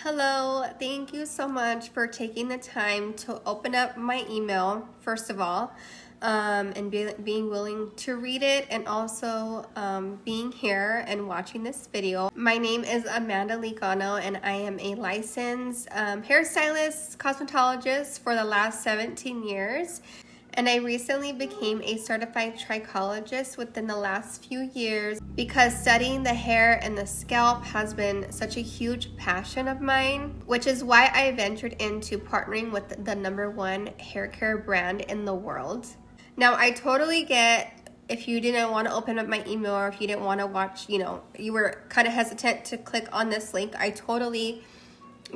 Hello, thank you so much for taking the time to open up my email, first of all, and being willing to read it, and also being here and watching this video. My name is Amanda Licano, and I am a licensed hairstylist, cosmetologist for the last 17 years. And I recently became a certified trichologist within the last few years because studying the hair and the scalp has been such a huge passion of mine, which is why I ventured into partnering with the #1 hair care brand in the world. Now, I totally get if you didn't want to open up my email or if you didn't want to watch, you were kind of hesitant to click on this link. I totally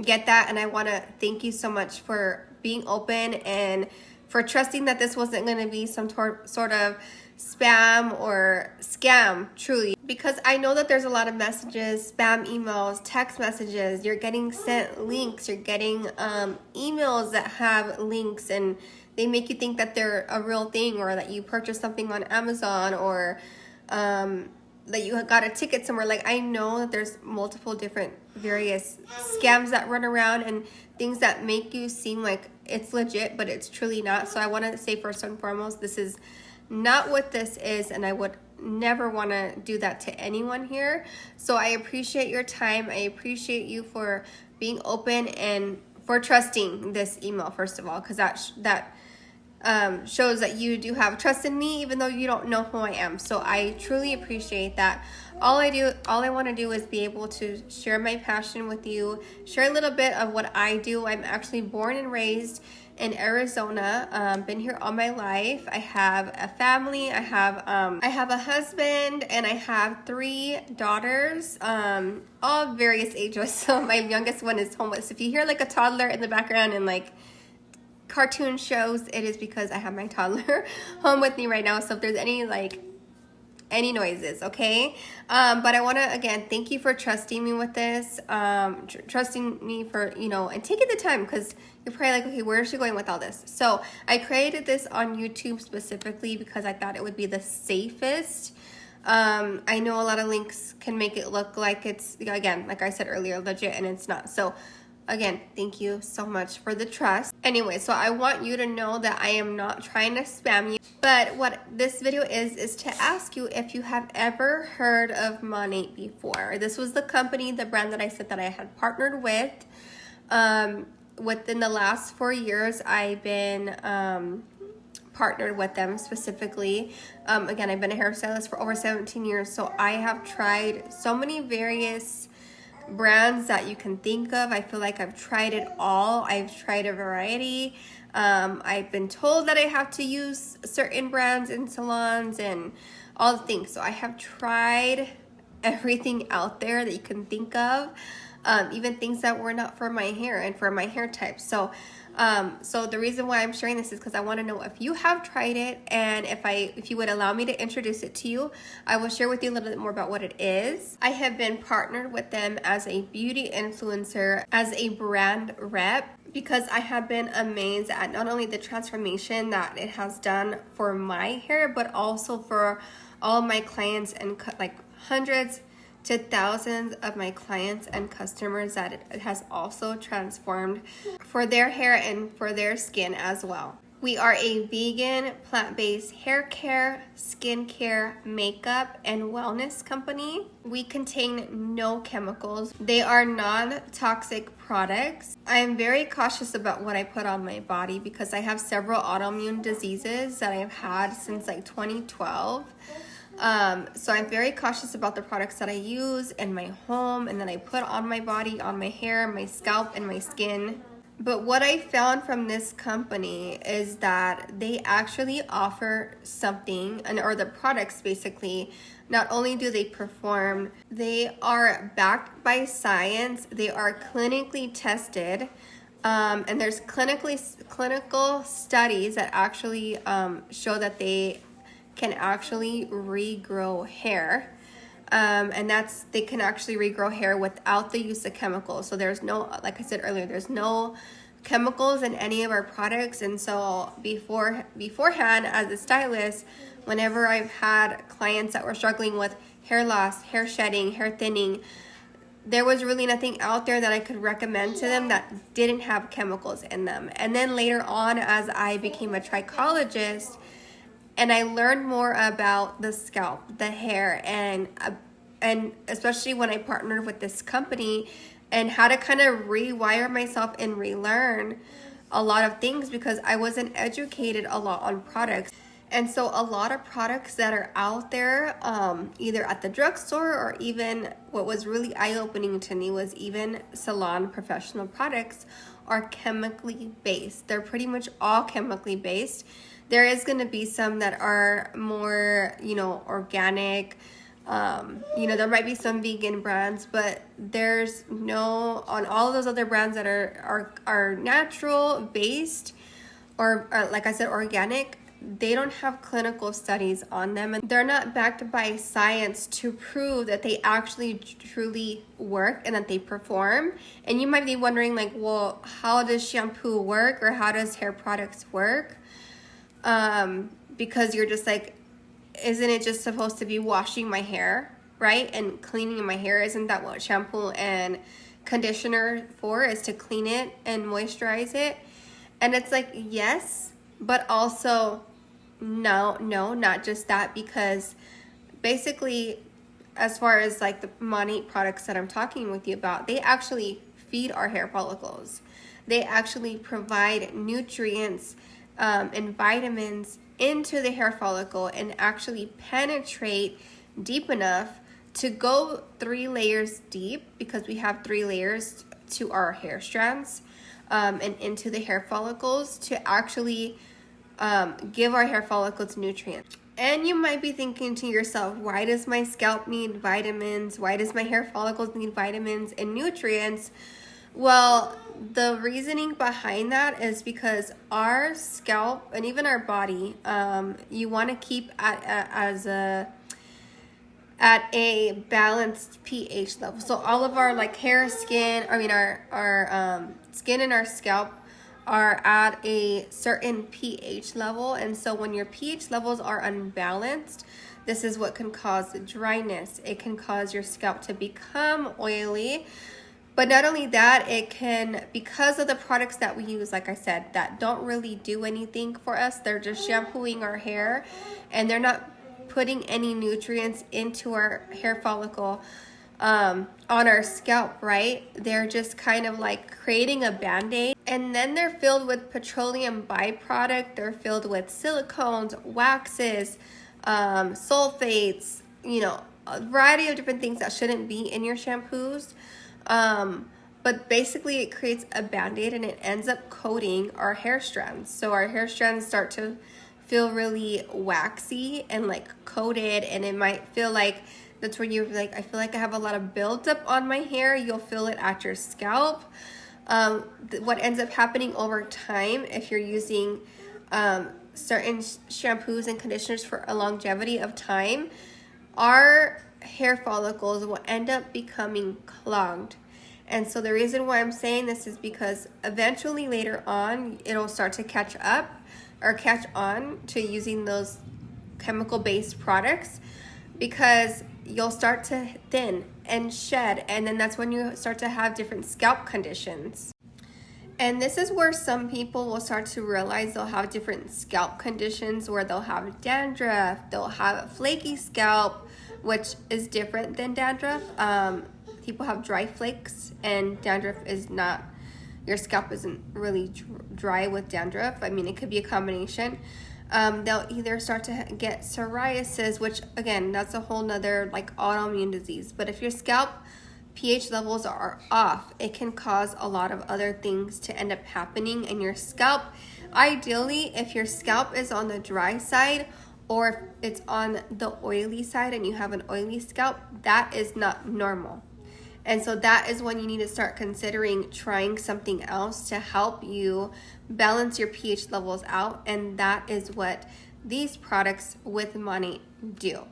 get that, and I want to thank you so much for being open and for trusting that this wasn't going to be some sort of spam or scam, truly. Because I know that there's a lot of messages, spam emails, text messages, you're getting sent links, you're getting emails that have links, and they make you think that they're a real thing, or that you purchased something on Amazon, or that you got a ticket somewhere. Like, I know that there's multiple different various scams that run around and things that make you seem like it's legit, but it's truly not. So I want to say first and foremost, this is not what this is, and I would never want to do that to anyone here. So I appreciate your time. I appreciate you for being open and for trusting this email, first of all, because that shows that you do have trust in me, even though you don't know who I am. So I truly appreciate that. All I want to do is be able to share my passion with you, share a little bit of what I do. I'm actually born and raised in Arizona. Been here all my life. I have a family. I have a husband, and I have 3 daughters, all various ages. So my youngest one is homeless. If you hear like a toddler in the background and like cartoon shows, it is because I have my toddler home with me right now. So if there's any noises, okay? But I want to again thank you for trusting me with this, trusting me for and taking the time, because you're probably like, okay, where is she going with all this? So I created this on YouTube specifically because I thought it would be the safest. I know a lot of links can make it look like it's, again, like I said earlier, legit, and it's not. So again, thank you so much for the trust. Anyway, so I want you to know that I am not trying to spam you, but what this video is to ask you if you have ever heard of Monat before. This was the company, the brand that I said that I had partnered with. Within the last 4 years, I've been partnered with them specifically. Again, I've been a hairstylist for over 17 years, so I have tried so many various brands that you can think of. I feel like I've tried it all. I've tried a variety. I've been told that I have to use certain brands in salons and all the things. So I have tried everything out there that you can think of, even things that were not for my hair and for my hair type. So the reason why I'm sharing this is because I want to know if you have tried it, and if you would allow me to introduce it to you, I will share with you a little bit more about what it is. I have been partnered with them as a beauty influencer, as a brand rep, because I have been amazed at not only the transformation that it has done for my hair, but also for all of my clients and like hundreds to thousands of my clients and customers that it has also transformed for their hair and for their skin as well. We are a vegan, plant-based hair care, skin care, makeup, and wellness company. We contain no chemicals. They are non-toxic products. I am very cautious about what I put on my body because I have several autoimmune diseases that I've had since like 2012. So I'm very cautious about the products that I use in my home and that I put on my body, on my hair, my scalp, and my skin. But what I found from this company is that they actually offer something, or the products basically, not only do they perform, they are backed by science, they are clinically tested, and there's clinical studies that actually show that they can actually regrow hair, and they can actually regrow hair without the use of chemicals. So there's no, like I said earlier, there's no chemicals in any of our products. And so beforehand, as a stylist, whenever I've had clients that were struggling with hair loss, hair shedding, hair thinning, there was really nothing out there that I could recommend to them that didn't have chemicals in them. And then later on, as I became a trichologist and I learned more about the scalp, the hair, and especially when I partnered with this company and how to kind of rewire myself and relearn a lot of things, because I wasn't educated a lot on products. And so a lot of products that are out there, either at the drugstore or even what was really eye-opening to me was even salon professional products are chemically based. They're pretty much all chemically based. There is going to be some that are more, organic. There might be some vegan brands, but there's no, on all of those other brands that are natural based or like I said, organic, they don't have clinical studies on them, and they're not backed by science to prove that they actually truly work and that they perform. And you might be wondering, like, well, how does shampoo work, or how does hair products work? Because you're just like, isn't it just supposed to be washing my hair, right? And cleaning my hair? Isn't that what shampoo and conditioner for, is to clean it and moisturize it? And it's like, yes, but also no, not just that, because basically, as far as like the Monat products that I'm talking with you about, they actually feed our hair follicles. They actually provide nutrients and vitamins into the hair follicle and actually penetrate deep enough to go 3 layers deep, because we have 3 layers to our hair strands and into the hair follicles to actually give our hair follicles nutrients. And you might be thinking to yourself, why does my scalp need vitamins? Why does my hair follicles need vitamins and nutrients? Well, the reasoning behind that is because our scalp and even our body, you want to keep at a balanced pH level. So all of our like hair, skin, our skin and our scalp are at a certain pH level. And so when your pH levels are unbalanced, this is what can cause dryness. It can cause your scalp to become oily. But not only that, it can, because of the products that we use, like I said, that don't really do anything for us. They're just shampooing our hair, and they're not putting any nutrients into our hair follicle on our scalp, right? They're just kind of like creating a band-aid. And then they're filled with petroleum byproduct. They're filled with silicones, waxes, sulfates, a variety of different things that shouldn't be in your shampoos. But basically it creates a band-aid, and it ends up coating our hair strands. So our hair strands start to feel really waxy and like coated, and it might feel like, that's where you're like, I feel like I have a lot of buildup on my hair. You'll feel it at your scalp. What ends up happening over time, if you're using certain shampoos and conditioners for a longevity of time, our hair follicles will end up becoming clogged. And so the reason why I'm saying this is because eventually later on, it'll start to catch up or catch on to using those chemical-based products, because you'll start to thin and shed, and then that's when you start to have different scalp conditions. And this is where some people will start to realize they'll have different scalp conditions, where they'll have dandruff, they'll have a flaky scalp, which is different than dandruff. People have dry flakes, and dandruff is not, your scalp isn't really dry with dandruff. I mean, it could be a combination. They'll either start to get psoriasis, which again, that's a whole nother like autoimmune disease. But if your scalp pH levels are off, it can cause a lot of other things to end up happening in your scalp. Ideally, if your scalp is on the dry side, or if it's on the oily side and you have an oily scalp, that is not normal. And so that is when you need to start considering trying something else to help you balance your pH levels out. And that is what these products with Monat do.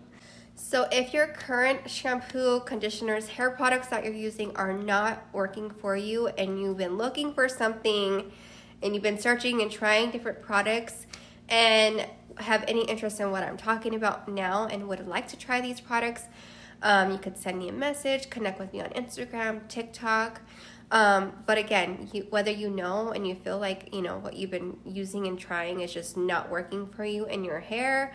So if your current shampoo, conditioners, hair products that you're using are not working for you, and you've been looking for something, and you've been searching and trying different products, and have any interest in what I'm talking about now and would like to try these products, You could send me a message, connect with me on Instagram, TikTok. But again, whether you know and you feel like, what you've been using and trying is just not working for you in your hair,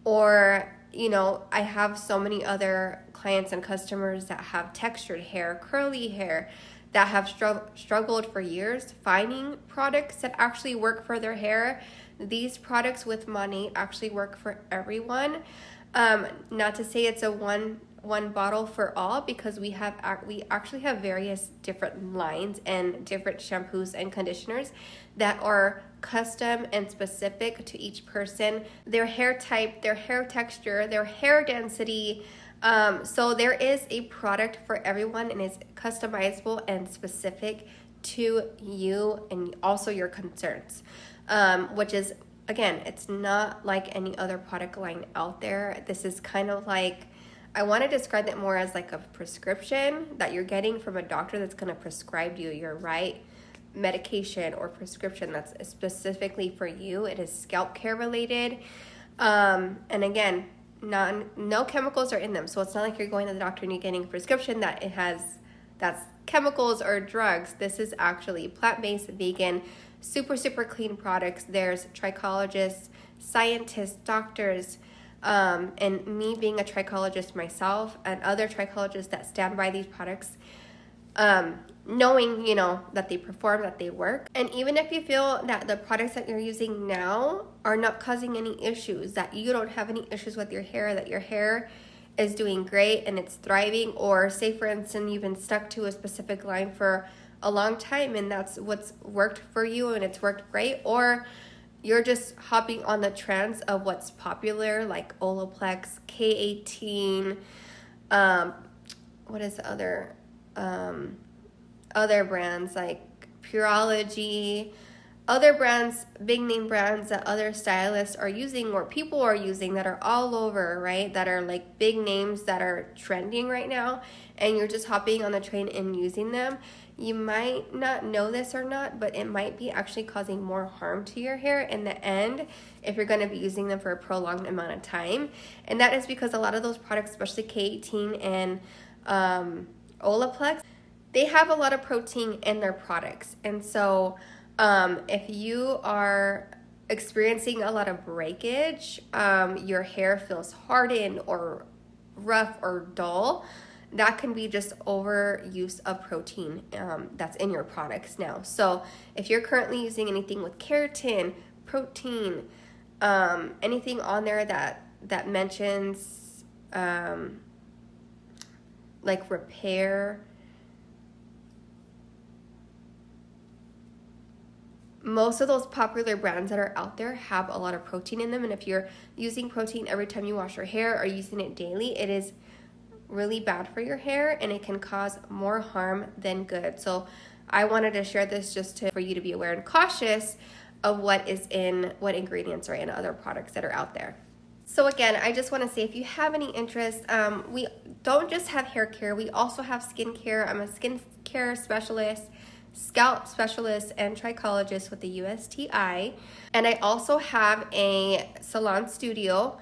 or, I have so many other clients and customers that have textured hair, curly hair, that have struggled for years finding products that actually work for their hair. These products with Monat actually work for everyone. Not to say it's a one bottle for all, because we actually have various different lines and different shampoos and conditioners that are custom and specific to each person, their hair type, their hair texture, their hair density. So there is a product for everyone, and it's customizable and specific to you and also your concerns, which is, again, it's not like any other product line out there. This is kind of like, I want to describe it more as like a prescription that you're getting from a doctor that's going to prescribe you your right medication or prescription that's specifically for you. It is scalp care related. And again, no chemicals are in them. So it's not like you're going to the doctor and you're getting a prescription that's chemicals or drugs. This is actually plant-based, vegan, super, super clean products. There's trichologists, scientists, doctors, and me being a trichologist myself, and other trichologists that stand by these products, knowing, that they perform, that they work. And even if you feel that the products that you're using now are not causing any issues, that you don't have any issues with your hair, that your hair is doing great and it's thriving, or say for instance you've been stuck to a specific line for a long time and that's what's worked for you and it's worked great, or you're just hopping on the trends of what's popular, like Olaplex, K18, what is the other brands like Pureology, other brands, big name brands that other stylists are using or people are using that are all over, right? That are like big names that are trending right now, and you're just hopping on the train and using them. You might not know this or not, but it might be actually causing more harm to your hair in the end if you're going to be using them for a prolonged amount of time. And that is because a lot of those products, especially K18 and Olaplex, they have a lot of protein in their products. And so if you are experiencing a lot of breakage, your hair feels hardened or rough or dull, that can be just overuse of protein that's in your products now. So if you're currently using anything with keratin, protein, anything on there that mentions like repair, most of those popular brands that are out there have a lot of protein in them. And if you're using protein every time you wash your hair or using it daily, it is really bad for your hair and it can cause more harm than good. So I wanted to share this just for you to be aware and cautious of what ingredients are in other products that are out there. So again, I just want to say, if you have any interest, we don't just have hair care, we also have skin care. I'm a skin care specialist, scalp specialist, and trichologist with the USTI. And I also have a salon studio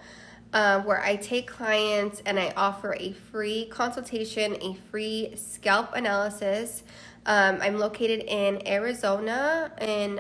where I take clients and I offer a free consultation, a free scalp analysis. I'm located in Arizona, in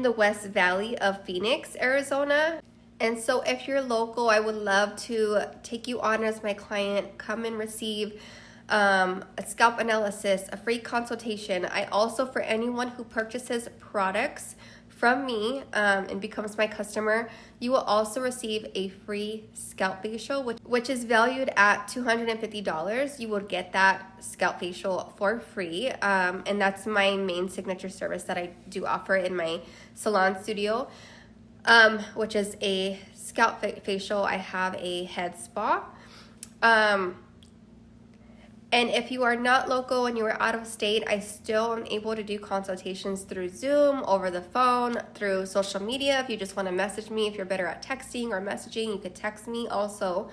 the West Valley of Phoenix, Arizona. And so if you're local, I would love to take you on as my client, come and receive a scalp analysis, a free consultation. I also, for anyone who purchases products from me and becomes my customer, you will also receive a free scalp facial, which is valued at $250. You will get that scalp facial for free. And that's my main signature service that I do offer in my salon studio, which is a scalp facial. I have a head spa. And if you are not local and you are out of state, I still am able to do consultations through Zoom, over the phone, through social media. If you just want to message me, if you're better at texting or messaging, you could text me also.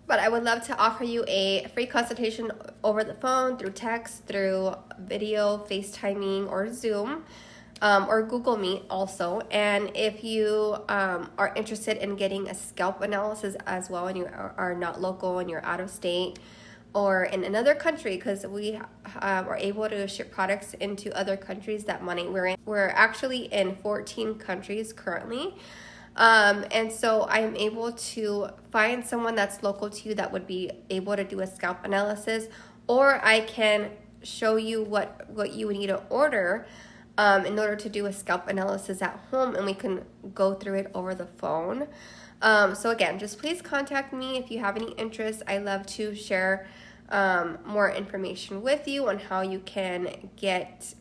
But I would love to offer you a free consultation over the phone, through text, through video, FaceTiming, or Zoom, or Google Meet also. And if you are interested in getting a scalp analysis as well, and you are not local and you're out of state or in another country, because we are able to ship products into other countries that money we're in. We're actually in 14 countries currently. And so I'm able to find someone that's local to you that would be able to do a scalp analysis, or I can show you what you would need to order in order to do a scalp analysis at home, and we can go through it over the phone. So again, just please contact me if you have any interest. I love to share more information with you on how you can get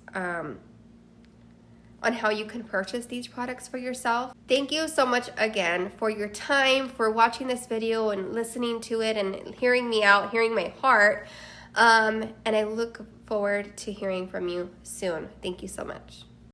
on how you can purchase these products for yourself. Thank you so much again for your time, for watching this video and listening to it and hearing me out, hearing my heart. And I look forward to hearing from you soon. Thank you so much.